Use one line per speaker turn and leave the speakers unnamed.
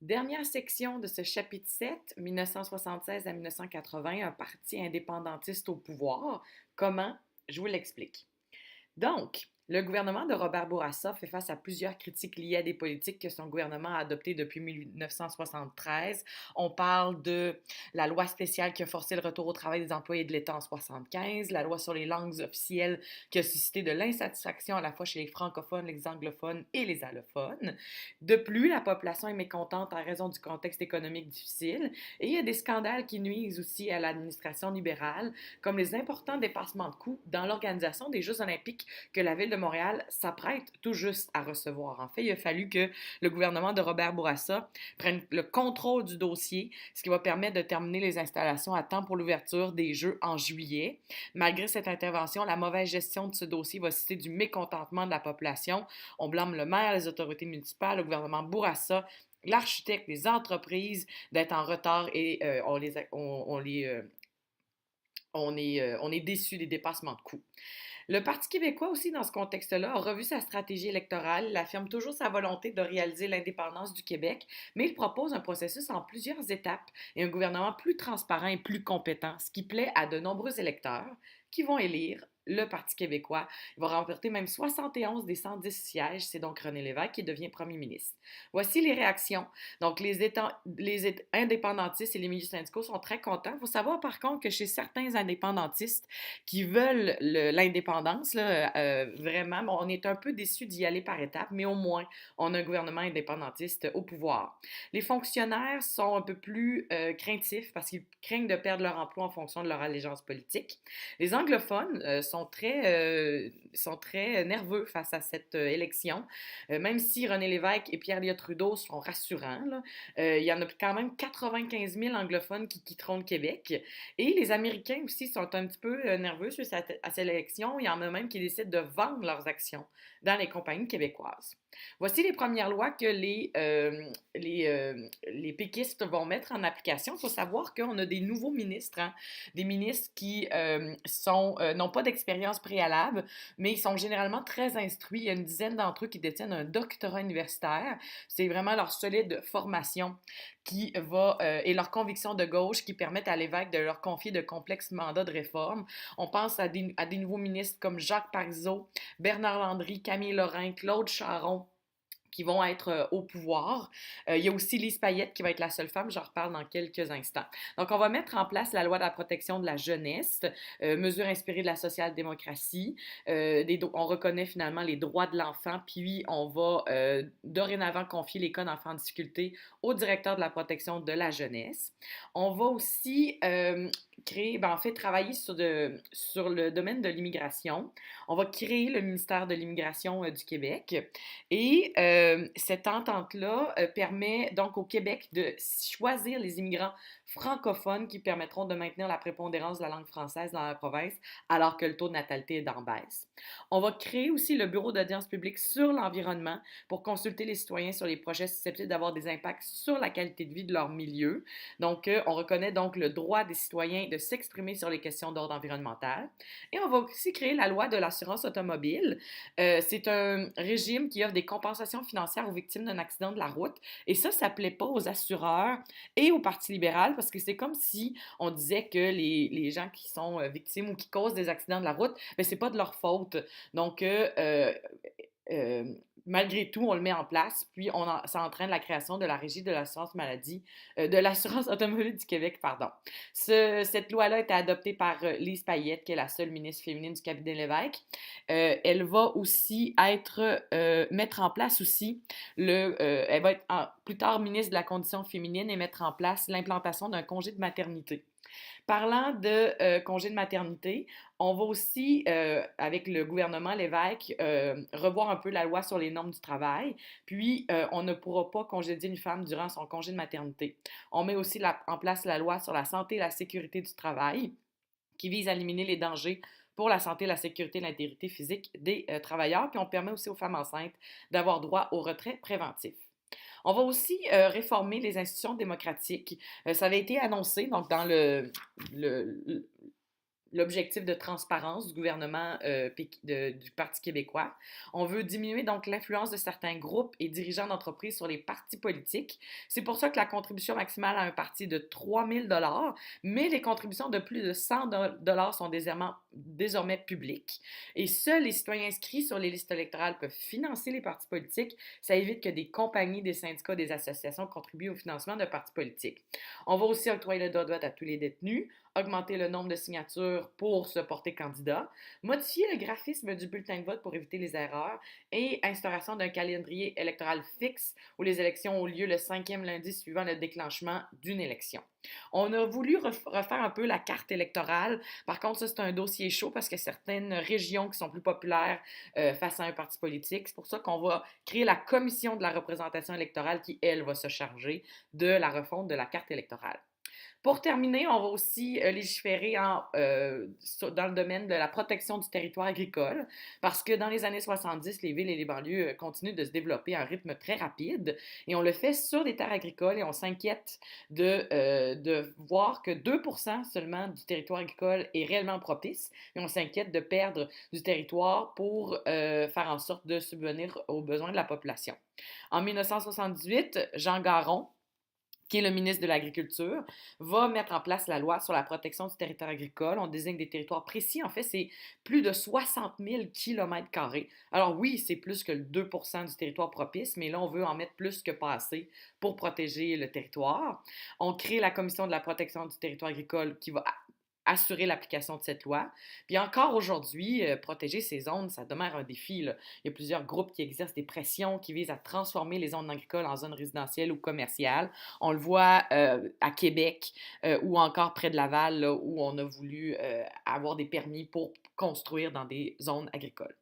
Dernière section de ce chapitre 7, 1976 à 1980, un parti indépendantiste au pouvoir. Comment? Je vous l'explique. Donc, le gouvernement de Robert Bourassa fait face à plusieurs critiques liées à des politiques que son gouvernement a adoptées depuis 1973. On parle de la loi spéciale qui a forcé le retour au travail des employés de l'État en 1975, la loi sur les langues officielles qui a suscité de l'insatisfaction à la fois chez les francophones, les anglophones et les allophones. De plus, la population est mécontente en raison du contexte économique difficile et il y a des scandales qui nuisent aussi à l'administration libérale, comme les importants dépassements de coûts dans l'organisation des Jeux olympiques que la Ville de Montréal s'apprête tout juste à recevoir. En fait, il a fallu que le gouvernement de Robert Bourassa prenne le contrôle du dossier, ce qui va permettre de terminer les installations à temps pour l'ouverture des Jeux en juillet. Malgré cette intervention, la mauvaise gestion de ce dossier va susciter du mécontentement de la population. On blâme le maire, les autorités municipales, le gouvernement Bourassa, l'architecte, les entreprises d'être en retard et on est déçu des dépassements de coûts. Le Parti québécois aussi, dans ce contexte-là, a revu sa stratégie électorale. Il affirme toujours sa volonté de réaliser l'indépendance du Québec, mais il propose un processus en plusieurs étapes et un gouvernement plus transparent et plus compétent, ce qui plaît à de nombreux électeurs qui vont élire le Parti québécois. Il va remporter même 71 des 110 sièges. C'est donc René Lévesque qui devient premier ministre. Voici les réactions. Donc, indépendantistes et les milieux syndicaux sont très contents. Il faut savoir, par contre, que chez certains indépendantistes qui veulent l'indépendance, là, vraiment, bon, on est un peu déçus d'y aller par étapes, mais au moins, on a un gouvernement indépendantiste au pouvoir. Les fonctionnaires sont un peu plus craintifs parce qu'ils craignent de perdre leur emploi en fonction de leur allégeance politique. Les anglophones sont très nerveux face à cette élection, même si René Lévesque et Pierre Elliott Trudeau sont rassurants. Là, il y en a quand même 95 000 anglophones qui quitteront le Québec. Et les Américains aussi sont un petit peu nerveux sur cette élection. Il y en a même qui décident de vendre leurs actions dans les compagnies québécoises. Voici les premières lois que les péquistes vont mettre en application. Il faut savoir qu'on a des nouveaux ministres, hein, des ministres qui n'ont pas d'expérience préalable, mais ils sont généralement très instruits. Il y a une dizaine d'entre eux qui détiennent un doctorat universitaire. C'est vraiment leur solide formation et leur conviction de gauche qui permettent à l'évêque de leur confier de complexes mandats de réforme. On pense à des nouveaux ministres comme Jacques Parizeau, Bernard Landry, Camille Lorrain, Claude Charon, qui vont être au pouvoir. Il y a aussi Lise Payette qui va être la seule femme, j'en reparle dans quelques instants. Donc, on va mettre en place la loi de la protection de la jeunesse, mesure inspirée de la social-démocratie. On reconnaît finalement les droits de l'enfant, puis on va dorénavant confier les cas d'enfants en difficulté au directeur de la protection de la jeunesse. On va aussi travailler sur le domaine de l'immigration. On va créer le ministère de l'immigration du Québec. Et cette entente-là permet donc au Québec de choisir les immigrants francophones qui permettront de maintenir la prépondérance de la langue française dans la province alors que le taux de natalité est en baisse. On va créer aussi le bureau d'audience publique sur l'environnement pour consulter les citoyens sur les projets susceptibles d'avoir des impacts sur la qualité de vie de leur milieu. Donc, on reconnaît donc le droit des citoyens de s'exprimer sur les questions d'ordre environnemental. Et on va aussi créer la loi de l'assurance automobile. C'est un régime qui offre des compensations financières aux victimes d'un accident de la route. Et ça plaît pas aux assureurs et au Parti libéral parce que c'est comme si on disait que les gens qui sont victimes ou qui causent des accidents de la route, ben, c'est pas de leur faute. Donc, euh, malgré tout, on le met en place, puis ça entraîne la création de la Régie de l'assurance maladie, de l'assurance automobile du Québec, pardon. Cette loi-là a été adoptée par Lise Payette, qui est la seule ministre féminine du cabinet Lévesque. Elle va aussi mettre en place aussi elle va être plus tard ministre de la condition féminine et mettre en place l'implantation d'un congé de maternité. Parlant de congé de maternité, on va aussi, avec le gouvernement Lévesque, revoir un peu la loi sur les normes du travail. Puis, on ne pourra pas congédier une femme durant son congé de maternité. On met aussi en place la loi sur la santé et la sécurité du travail, qui vise à éliminer les dangers pour la santé, la sécurité et l'intégrité physique des travailleurs. Puis, on permet aussi aux femmes enceintes d'avoir droit au retrait préventif. On va aussi réformer les institutions démocratiques. Ça avait été annoncé donc dans le, l'objectif de transparence du gouvernement du Parti québécois. On veut diminuer donc l'influence de certains groupes et dirigeants d'entreprises sur les partis politiques. C'est pour ça que la contribution maximale à un parti est de 3 000 $, mais les contributions de plus de 100 $ sont désormais publiques. Et seuls les citoyens inscrits sur les listes électorales peuvent financer les partis politiques. Ça évite que des compagnies, des syndicats, des associations contribuent au financement de partis politiques. On va aussi octroyer le droit de vote à tous les détenus, augmenter le nombre de signatures pour se porter candidat, modifier le graphisme du bulletin de vote pour éviter les erreurs et instauration d'un calendrier électoral fixe où les élections ont lieu le 5e lundi suivant le déclenchement d'une élection. On a voulu refaire un peu la carte électorale. Par contre, ça, c'est un dossier chaud parce que certaines régions qui sont plus populaires face à un parti politique. C'est pour ça qu'on va créer la commission de la représentation électorale qui, elle, va se charger de la refonte de la carte électorale. Pour terminer, on va aussi légiférer dans le domaine de la protection du territoire agricole, parce que dans les années 70, les villes et les banlieues continuent de se développer à un rythme très rapide, et on le fait sur des terres agricoles, et on s'inquiète de voir que 2% seulement du territoire agricole est réellement propice, et on s'inquiète de perdre du territoire pour faire en sorte de subvenir aux besoins de la population. En 1978, Jean Garon, qui est le ministre de l'Agriculture, va mettre en place la loi sur la protection du territoire agricole. On désigne des territoires précis. En fait, c'est plus de 60 000 km². Alors oui, c'est plus que le 2% du territoire propice, mais là, on veut en mettre plus que pas assez pour protéger le territoire. On crée la Commission de la protection du territoire agricole qui va assurer l'application de cette loi. Puis encore aujourd'hui, protéger ces zones, ça demeure un défi, là. Il y a plusieurs groupes qui exercent des pressions qui visent à transformer les zones agricoles en zones résidentielles ou commerciales. On le voit à Québec ou encore près de Laval, là, où on a voulu avoir des permis pour construire dans des zones agricoles.